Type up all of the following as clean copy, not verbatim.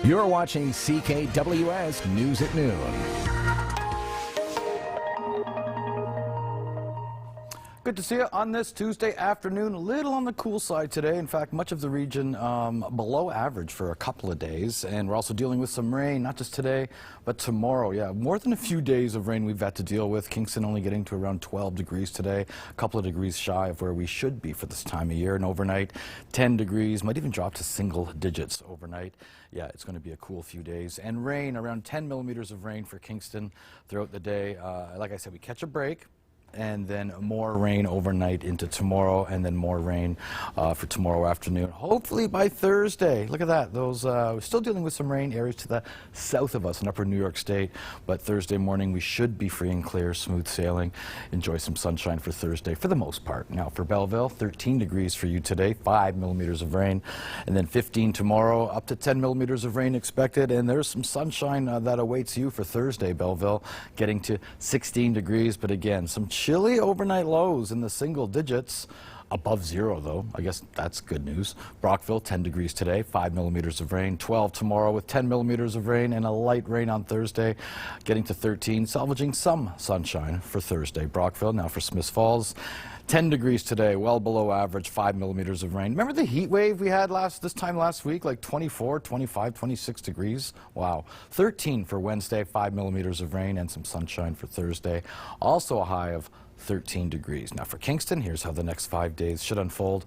You're watching CKWS News at Noon. Good to see you on this Tuesday afternoon. A little on the cool side today. In fact, much of the region below average for a couple of days. And we're also dealing with some rain, not just today, but tomorrow. Yeah, more than a few days of rain we've had to deal with. Kingston only getting to around 12 degrees today, a couple of degrees shy of where we should be for this time of year. And overnight, 10 degrees, might even drop to single digits overnight. Yeah, it's going to be a cool few days. And rain, around 10 millimeters of rain for Kingston throughout the day. Like I said, we catch a break. And then more rain overnight into tomorrow, and then more rain for tomorrow afternoon. Hopefully by Thursday. Look at that. Those we're still dealing with some rain areas to the south of us in upper New York State, but Thursday morning we should be free and clear, smooth sailing. Enjoy some sunshine for Thursday for the most part. Now for Belleville, 13 degrees for you today, 5 millimeters of rain, and then 15 tomorrow, up to 10 millimeters of rain expected, and there's some sunshine that awaits you for Thursday, Belleville, getting to 16 degrees, but again, some chilly overnight lows in the single digits. Above zero, though. I guess that's good news. Brockville, 10 degrees today, 5 millimeters of rain. 12 tomorrow with 10 millimeters of rain and a light rain on Thursday, getting to 13, salvaging some sunshine for Thursday. Brockville, now for Smiths Falls, 10 degrees today, well below average, 5 millimeters of rain. Remember the heat wave we had this time last week, like 24, 25, 26 degrees? Wow. 13 for Wednesday, 5 millimeters of rain and some sunshine for Thursday. Also a high of 13 degrees. Now for Kingston, here's how the next 5 days should unfold.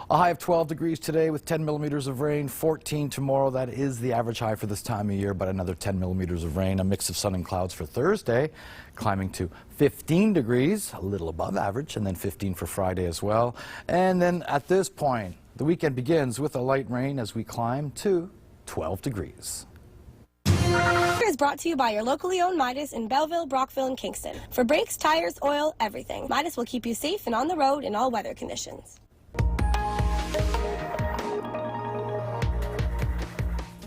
A high of 12 degrees today with 10 millimeters of rain, 14 tomorrow. That is the average high for this time of year, but another 10 millimeters of rain. A mix of sun and clouds for Thursday, climbing to 15 degrees, a little above average, and then 15 for Friday as well. And then at this point, the weekend begins with a light rain as we climb to 12 degrees. Is brought to you by your locally owned Midas in Belleville, Brockville, and Kingston. For brakes, tires, oil, everything. Midas will keep you safe and on the road in all weather conditions.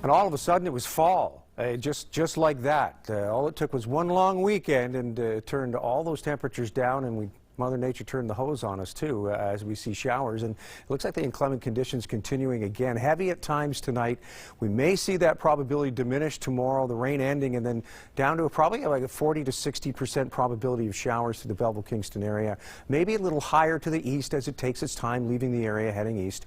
And all of a sudden it was fall, just like that. All it took was one long weekend and it turned all those temperatures down, and Mother Nature turned the hose on us too as we see showers, and it looks like the inclement conditions continuing again. Heavy at times tonight. We may see that probability diminish tomorrow, the rain ending, and then down to probably like a 40 to 60% probability of showers to the Belleville-Kingston area. Maybe a little higher to the east as it takes its time leaving the area heading east.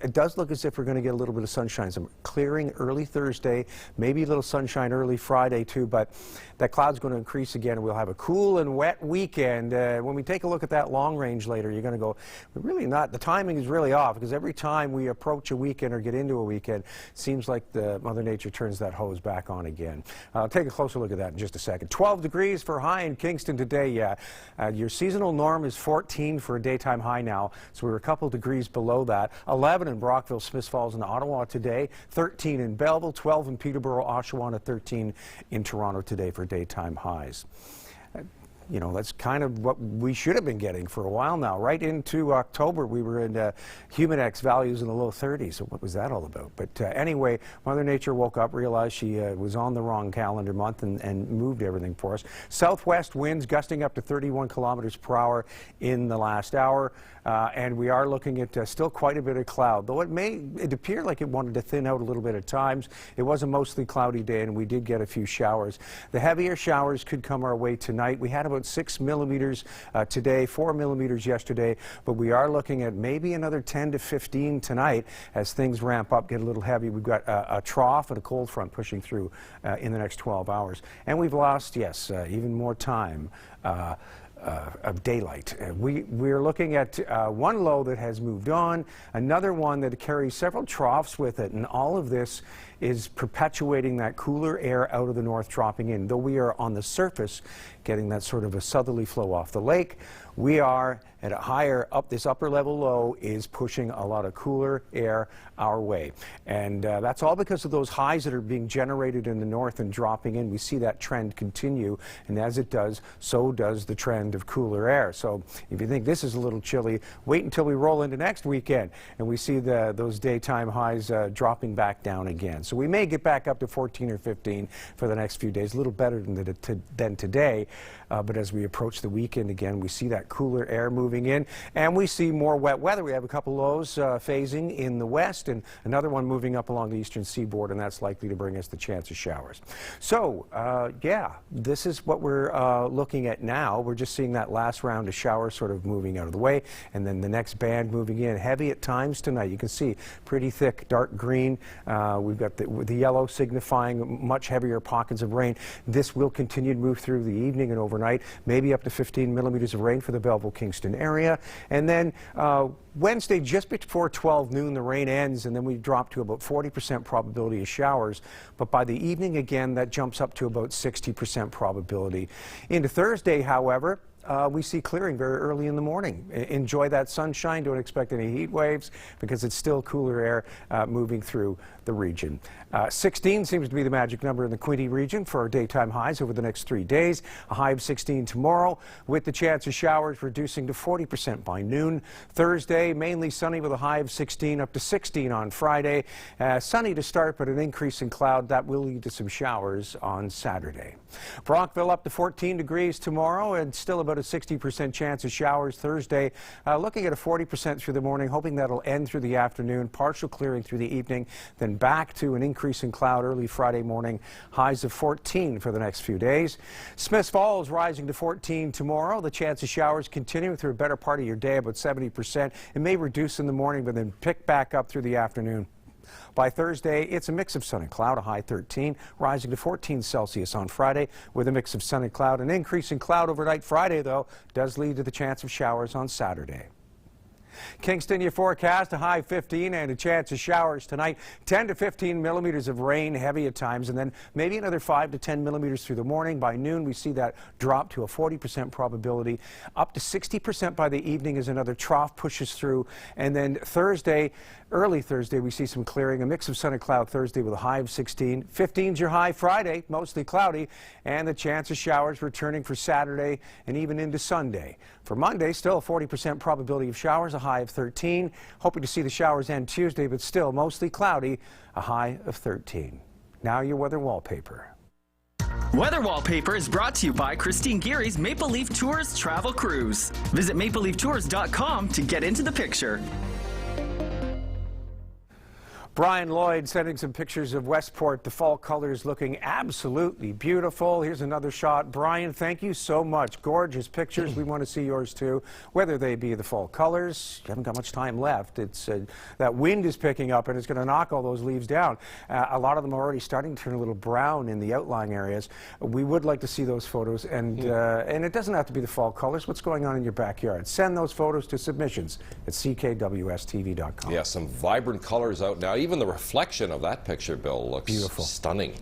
It does look as if we're going to get a little bit of sunshine, some clearing early Thursday, maybe a little sunshine early Friday too, but that cloud's going to increase again, and we'll have a cool and wet weekend. When we take a look at that long range later, you're going to go, we're really not, the timing is really off, because every time we approach a weekend or get into a weekend, it seems like Mother Nature turns that hose back on again. I'll take a closer look at that in just a second. 12 degrees for high in Kingston today, yeah. Your seasonal norm is 14 for a daytime high now, so we're a couple degrees below that. 11 in Brockville, Smiths Falls, and Ottawa today. 13 in Belleville, 12 in Peterborough, Oshawa, and 13 in Toronto today for daytime highs. You know, that's kind of what we should have been getting for a while now. Right into October, we were in Humidex values in the low 30s. So what was that all about? But anyway, Mother Nature woke up, realized she was on the wrong calendar month, and moved everything for us. Southwest winds gusting up to 31 kilometers per hour in the last hour. And we are looking at still quite a bit of cloud, though it appeared like it wanted to thin out a little bit at times. It was a mostly cloudy day, and we did get a few showers. The heavier showers could come our way tonight. We had about 6 millimeters today, 4 millimeters yesterday, but we are looking at maybe another 10 to 15 tonight as things ramp up, get a little heavy. We've got a trough and a cold front pushing through in the next 12 hours. And we've lost, yes, even more time of daylight. We're looking at one low that has moved on, another one that carries several troughs with it, and all of this is perpetuating that cooler air out of the north dropping in. Though we are on the surface getting that sort of a southerly flow off the lake, we are at a higher this upper level low is pushing a lot of cooler air our way. And that's all because of those highs that are being generated in the north and dropping in. We see that trend continue, and as it does, so does the trend of cooler air. So if you think this is a little chilly, wait until we roll into next weekend and we see those daytime highs dropping back down again. So we may get back up to 14 or 15 for the next few days, a little better than today. But as we approach the weekend again, we see that cooler air moving in. And we see more wet weather. We have a couple lows phasing in the west and another one moving up along the eastern seaboard, and that's likely to bring us the chance of showers. So, yeah, this is what we're looking at now. We're just seeing that last round of showers sort of moving out of the way, and then the next band moving in. Heavy at times tonight. You can see pretty thick dark green. We've got the yellow signifying much heavier pockets of rain. This will continue to move through the evening and overnight, maybe up to 15 millimeters of rain for the Belleville-Kingston area. And then Wednesday, just before 12 noon, the rain ends, and then we drop to about 40% probability of showers. But by the evening, again, that jumps up to about 60% probability. Into Thursday, however, we see clearing very early in the morning. Enjoy that sunshine. Don't expect any heat waves because it's still cooler air moving through the region. 16 seems to be the magic number in the Quinte region for our daytime highs over the next 3 days. A high of 16 tomorrow, with the chance of showers reducing to 40% by noon. Thursday, mainly sunny with a high of 16 up to 16 on Friday. Sunny to start, but an increase in cloud that will lead to some showers on Saturday. Brockville up to 14 degrees tomorrow, and still about a 60% chance of showers Thursday. Looking at a 40% through the morning, hoping that'll end through the afternoon. Partial clearing through the evening, then back to an increase in cloud early Friday morning. Highs of 14 for the next few days. Smiths Falls rising to 14 tomorrow. The chance of showers continuing through a better part of your day, about 70%. It may reduce in the morning, but then pick back up through the afternoon. By Thursday, it's a mix of sun and cloud, a high 13, rising to 14 Celsius on Friday with a mix of sun and cloud. An increase in cloud overnight Friday, though, does lead to the chance of showers on Saturday. Kingston, your forecast, a high 15 and a chance of showers tonight. 10 to 15 millimeters of rain, heavy at times, and then maybe another 5 to 10 millimeters through the morning. By noon, we see that drop to a 40% probability. Up to 60% by the evening as another trough pushes through. And then Thursday, early Thursday, we see some clearing. A mix of sun and cloud Thursday with a high of 16. 15's your high Friday, mostly cloudy, and the chance of showers returning for Saturday and even into Sunday. For Monday, still a 40% probability of showers, a high of 13. Hoping to see the showers end Tuesday, but still mostly cloudy, a high of 13. Now your weather wallpaper. Weather Wallpaper is brought to you by Christine Geary's Maple Leaf Tours Travel Cruise. Visit mapleleaftours.com to get into the picture. Brian Lloyd sending some pictures of Westport, the fall colors looking absolutely beautiful. Here's another shot. Brian, thank you so much. Gorgeous pictures. We want to see yours too, whether they be the fall colors. You haven't got much time left. It's that wind is picking up and it's going to knock all those leaves down. A lot of them are already starting to turn a little brown in the outlying areas. We would like to see those photos, and it doesn't have to be the fall colors. What's going on in your backyard? Send those photos to submissions at ckwstv.com. Yeah, some vibrant colors out now. Even the reflection of that picture, Bill, looks beautiful. Stunning.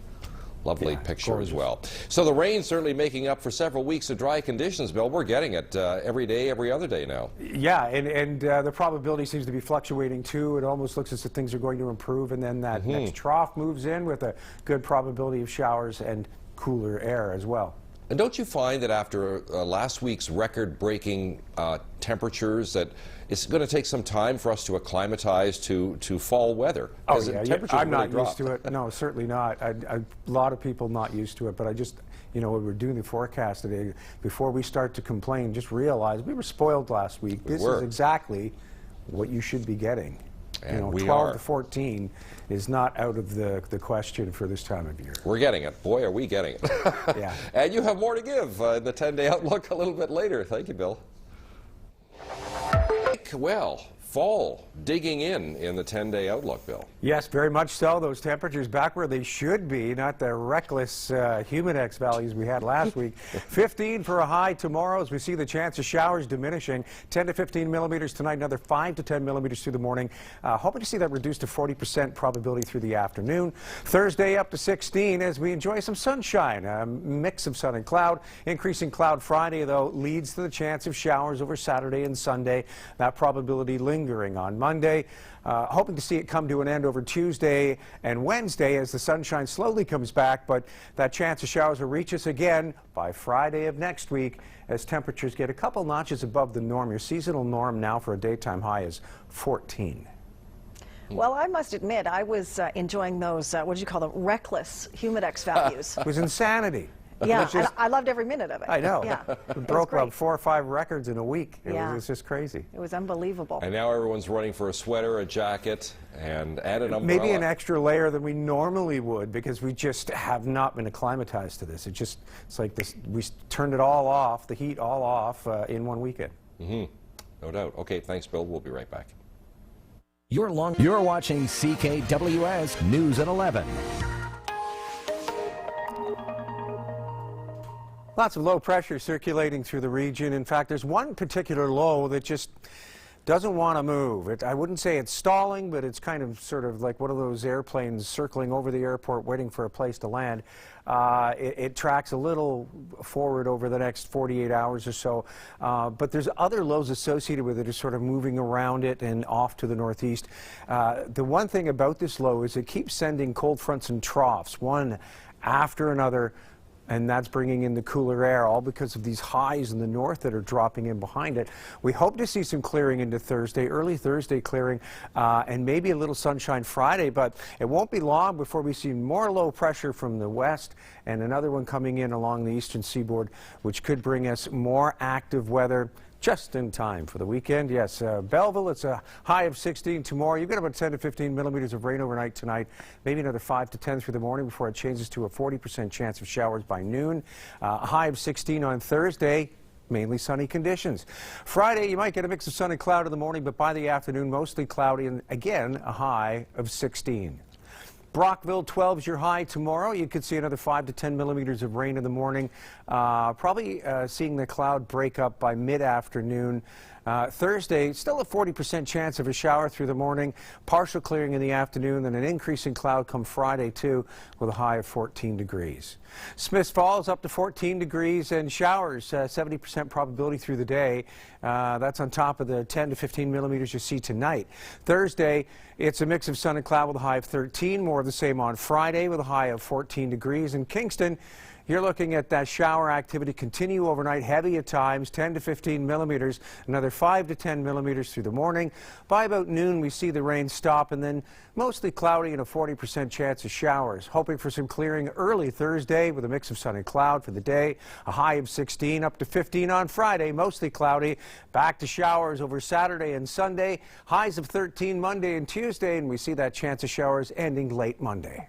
Lovely picture gorgeous. as well. So the rain certainly making up for several weeks of dry conditions, Bill. We're getting it every day, every other day now. Yeah, and the probability seems to be fluctuating too. It almost looks as if things are going to improve, and then that next trough moves in with a good probability of showers and cooler air as well. And don't you find that after last week's record-breaking temperatures that it's going to take some time for us to acclimatize to fall weather? Oh, yeah. I'm really not used to it. No, certainly not. A lot of people not used to it, but I just, you know, when we're doing the forecast today, before we start to complain, just realize we were spoiled last week. This is exactly what you should be getting. And you know, we 12 are. to 14 is not out of the question for this time of year. We're getting it. Boy, are we getting it. Yeah. And you have more to give in the 10-day outlook a little bit later. Thank you, Bill. Well, fall digging in the 10-day outlook, Bill. Yes, very much so. Those temperatures back where they should be, not the reckless humidex values we had last week. 15 for a high tomorrow as we see the chance of showers diminishing. 10 to 15 millimeters tonight, another 5 to 10 millimeters through the morning. Hoping to see that reduced to 40% probability through the afternoon. Thursday up to 16 as we enjoy some sunshine. A mix of sun and cloud. Increasing cloud Friday, though, leads to the chance of showers over Saturday and Sunday. That probability lingering on Monday. Hoping to see it come to an end over Tuesday and Wednesday as the sunshine slowly comes back, but that chance of showers will reach us again by Friday of next week as temperatures get a couple notches above the norm. Your seasonal norm now for a daytime high is 14. Well, I must admit, I was enjoying those, what do you call them, reckless humidex values. It was insanity. Yeah, Let's just- and I loved every minute of it. I know. Yeah, We it broke was about great. 4 or 5 records in a week. Yeah. It was just crazy. It was unbelievable. And now everyone's running for a sweater, a jacket, and an umbrella. Maybe an extra layer than we normally would, because we just have not been acclimatized to this. It's like this. We turned it all off, the heat all off in one weekend. No doubt. Okay, thanks, Bill. We'll be right back. You're watching CKWS News at 11. Lots of low pressure circulating through the region. In fact, there's one particular low that just doesn't want to move. I wouldn't say it's stalling, but it's kind of sort of like one of those airplanes circling over the airport waiting for a place to land. It tracks a little forward over the next 48 hours or so, but there's other lows associated with it, are sort of moving around it and off to the northeast. The one thing about this low is it keeps sending cold fronts and troughs, one after another, and that's bringing in the cooler air, all because of these highs in the north that are dropping in behind it. We hope to see some clearing into Thursday, early Thursday clearing, and maybe a little sunshine Friday, but it won't be long before we see more low pressure from the west and another one coming in along the eastern seaboard, which could bring us more active weather just in time for the weekend. Yes, Belleville, it's a high of 16 tomorrow. You've got about 10 to 15 millimeters of rain overnight tonight, maybe another 5 to 10 through the morning before it changes to a 40% chance of showers by noon. A high of 16 on Thursday. Mainly sunny conditions. Friday, you might get a mix of sun and cloud in the morning, but by the afternoon, mostly cloudy, and again, a high of 16. Brockville, 12 is your high tomorrow. You could see another 5 to 10 millimeters of rain in the morning. Probably seeing the cloud break up by mid-afternoon. Thursday, still a 40% chance of a shower through the morning, partial clearing in the afternoon, then an increase in cloud come Friday too, with a high of 14 degrees. Smiths Falls up to 14 degrees and showers, 70% probability through the day. That's on top of the 10 to 15 millimeters you see tonight. Thursday, it's a mix of sun and cloud with a high of 13, more of the same on Friday with a high of 14 degrees. In Kingston, you're looking at that shower activity continue overnight, heavy at times, 10 to 15 millimeters, another 5 to 10 millimeters through the morning. By about noon, we see the rain stop, and then mostly cloudy and a 40% chance of showers. Hoping for some clearing early Thursday with a mix of sun and cloud for the day. A high of 16, up to 15 on Friday, mostly cloudy. Back to showers over Saturday and Sunday. Highs of 13 Monday and Tuesday, and we see that chance of showers ending late Monday.